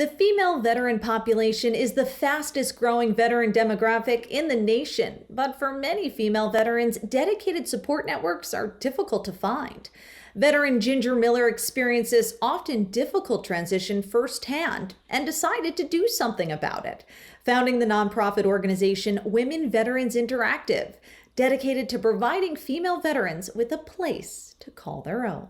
The female veteran population is the fastest growing veteran demographic in the nation, but for many female veterans, dedicated support networks are difficult to find. Veteran Ginger Miller experienced this often difficult transition firsthand and decided to do something about it, founding the nonprofit organization Women Veterans Interactive, dedicated to providing female veterans with a place to call their own.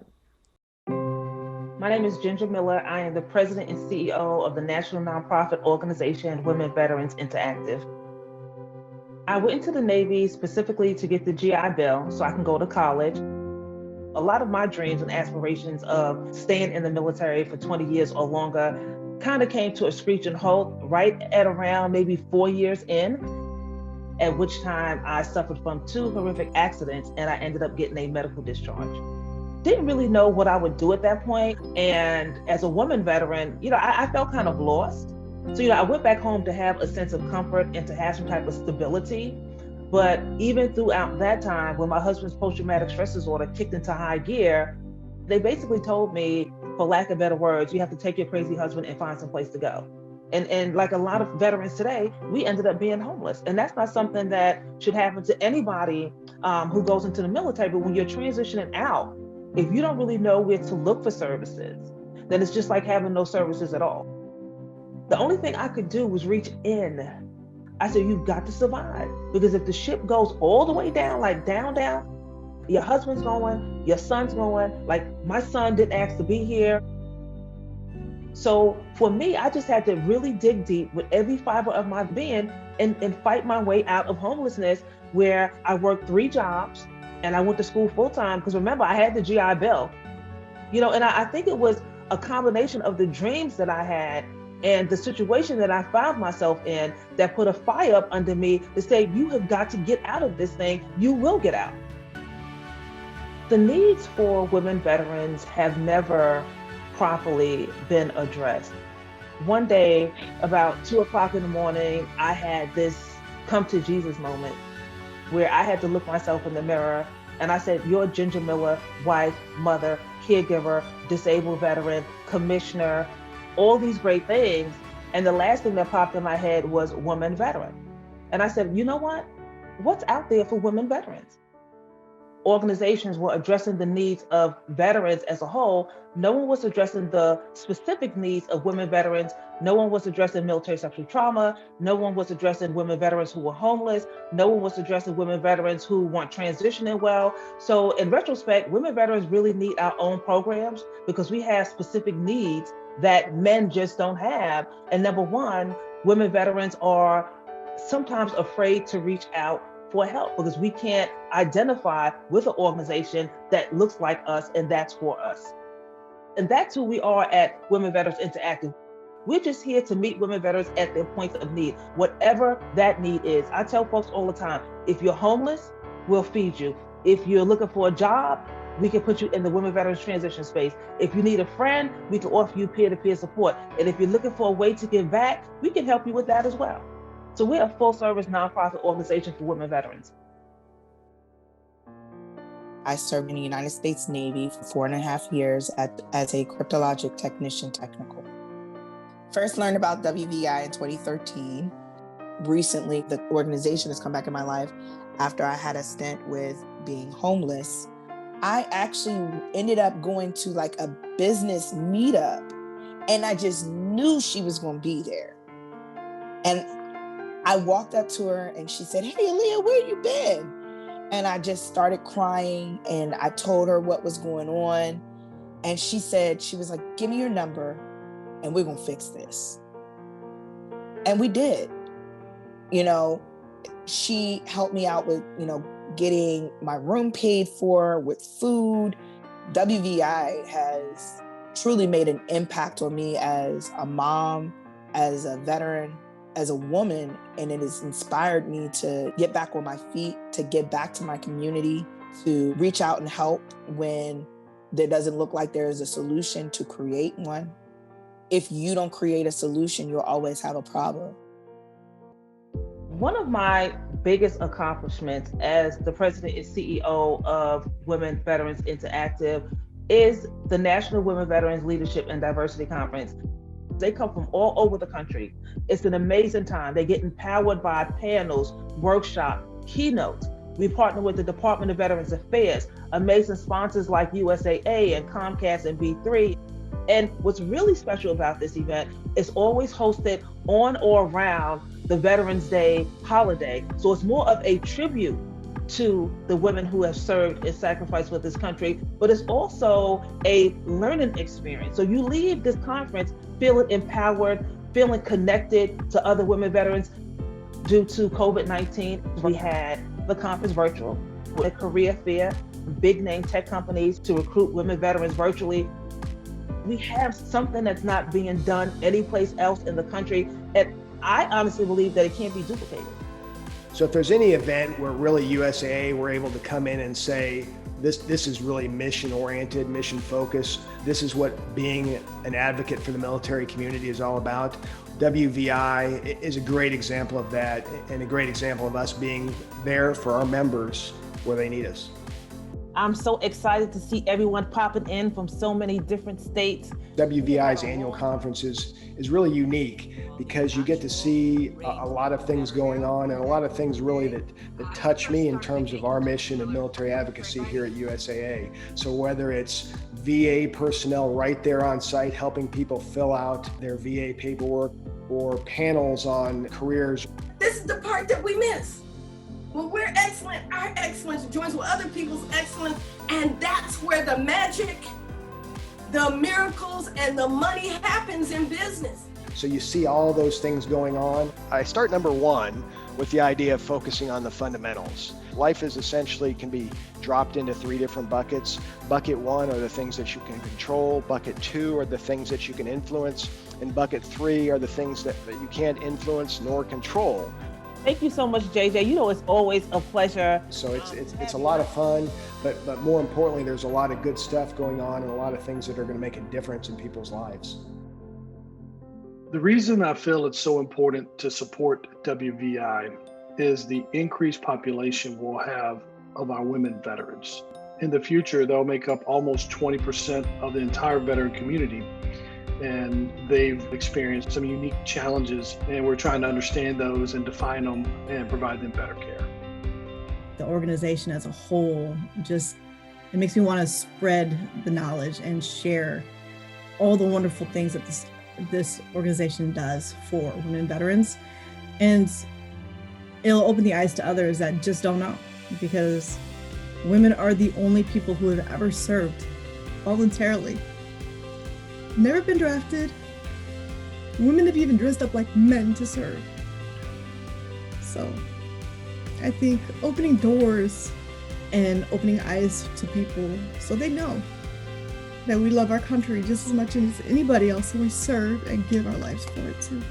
My name is Ginger Miller. I am the president and CEO of the national nonprofit organization Women Veterans Interactive. I went into the Navy specifically to get the GI Bill so I can go to college. A lot of my dreams and aspirations of staying in the military for 20 years or longer kind of came to a screeching halt right at around maybe 4 years in, at which time I suffered from 2 horrific accidents and I ended up getting a medical discharge. Didn't really know what I would do at that point. And as a woman veteran, I felt kind of lost. So, I went back home to have a sense of comfort and to have some type of stability. But even throughout that time, when my husband's post-traumatic stress disorder kicked into high gear, they basically told me, for lack of better words, you have to take your crazy husband and find some place to go. And like a lot of veterans today, we ended up being homeless. And that's not something that should happen to anybody who goes into the military. But when you're transitioning out, if you don't really know where to look for services, then it's just like having no services at all. The only thing I could do was reach in. I said, you've got to survive. Because if the ship goes all the way down, like down, your husband's going, your son's going, like my son didn't ask to be here. So for me, I just had to really dig deep with every fiber of my being and fight my way out of homelessness, where I worked 3 jobs. And I went to school full time because remember, I had the GI Bill, and I think it was a combination of the dreams that I had and the situation that I found myself in that put a fire up under me to say, you have got to get out of this thing. You will get out. The needs for women veterans have never properly been addressed. One day, about 2 o'clock in the morning, I had this come to Jesus moment, where I had to look myself in the mirror and I said, you're Ginger Miller, wife, mother, caregiver, disabled veteran, commissioner, all these great things. And the last thing that popped in my head was woman veteran. And I said, you know what? What's out there for women veterans? Organizations were addressing the needs of veterans as a whole. No one was addressing the specific needs of women veterans. No one was addressing military sexual trauma. No one was addressing women veterans who were homeless. No one was addressing women veterans who weren't transitioning well. So in retrospect, women veterans really need our own programs because we have specific needs that men just don't have. And number one, women veterans are sometimes afraid to reach out for help because we can't identify with an organization that looks like us and that's for us. And that's who we are at Women Veterans Interactive. We're just here to meet women veterans at their points of need, whatever that need is. I tell folks all the time, if you're homeless, we'll feed you. If you're looking for a job, we can put you in the women veterans transition space. If you need a friend, we can offer you peer-to-peer support. And if you're looking for a way to give back, we can help you with that as well. So we're a full-service nonprofit organization for women veterans. I served in the United States Navy for 4.5 years as a cryptologic technician technical. First learned about WVI in 2013. Recently, the organization has come back in my life after I had a stint with being homeless. I actually ended up going to like a business meetup and I just knew she was going to be there. And I walked up to her and she said, "Hey, Aaliyah, where you been?" And I just started crying and I told her what was going on. And she was like, "Give me your number and we're going to fix this." And we did. She helped me out with, getting my room paid for with food. WVI has truly made an impact on me as a mom, as a veteran, as a woman, and it has inspired me to get back on my feet, to get back to my community, to reach out and help when there doesn't look like there is a solution, to create one. If you don't create a solution, you'll always have a problem. One of my biggest accomplishments as the president and CEO of Women Veterans Interactive is the National Women Veterans Leadership and Diversity Conference. They come from all over the country. It's an amazing time. They get empowered by panels, workshops, keynotes. We partner with the Department of Veterans Affairs, amazing sponsors like USAA and Comcast and B3. And what's really special about this event is always hosted on or around the Veterans Day holiday. So it's more of a tribute to the women who have served and sacrificed for this country, but it's also a learning experience. So you leave this conference feeling empowered, feeling connected to other women veterans. Due to COVID-19, we had the conference virtual, with a career fair, big name tech companies to recruit women veterans virtually. We have something that's not being done anyplace else in the country, and I honestly believe that it can't be duplicated. So if there's any event where really USAA were able to come in and say, this is really mission oriented, mission focused, this is what being an advocate for the military community is all about, WVI is a great example of that, and a great example of us being there for our members where they need us. I'm so excited to see everyone popping in from so many different states. WVI's annual conference is really unique because you get to see a lot of things going on, and a lot of things really that touch me in terms of our mission and military advocacy here at USAA. So whether it's VA personnel right there on site helping people fill out their VA paperwork, or panels on careers. This is the part that we miss. When we're excellent, our excellence joins with other people's excellence, and that's where the magic, the miracles, and the money happens in business. So you see all those things going on. I start number one with the idea of focusing on the fundamentals. Life is essentially can be dropped into three different buckets. Bucket one are the things that you can control. Bucket two are the things that you can influence. And bucket three are the things that you can't influence nor control. Thank you so much, JJ. You know, it's always a pleasure. So it's a lot of fun, but more importantly, there's a lot of good stuff going on and a lot of things that are going to make a difference in people's lives. The reason I feel it's so important to support WVI is the increased population we'll have of our women veterans. In the future, they'll make up almost 20% of the entire veteran community. And they've experienced some unique challenges, and we're trying to understand those and define them and provide them better care. The organization as a whole, it makes me want to spread the knowledge and share all the wonderful things that this organization does for women veterans. And it'll open the eyes to others that just don't know, because women are the only people who have ever served voluntarily. Never been drafted. Women have even dressed up like men to serve. So I think opening doors and opening eyes to people so they know that we love our country just as much as anybody else, and we serve and give our lives for it too.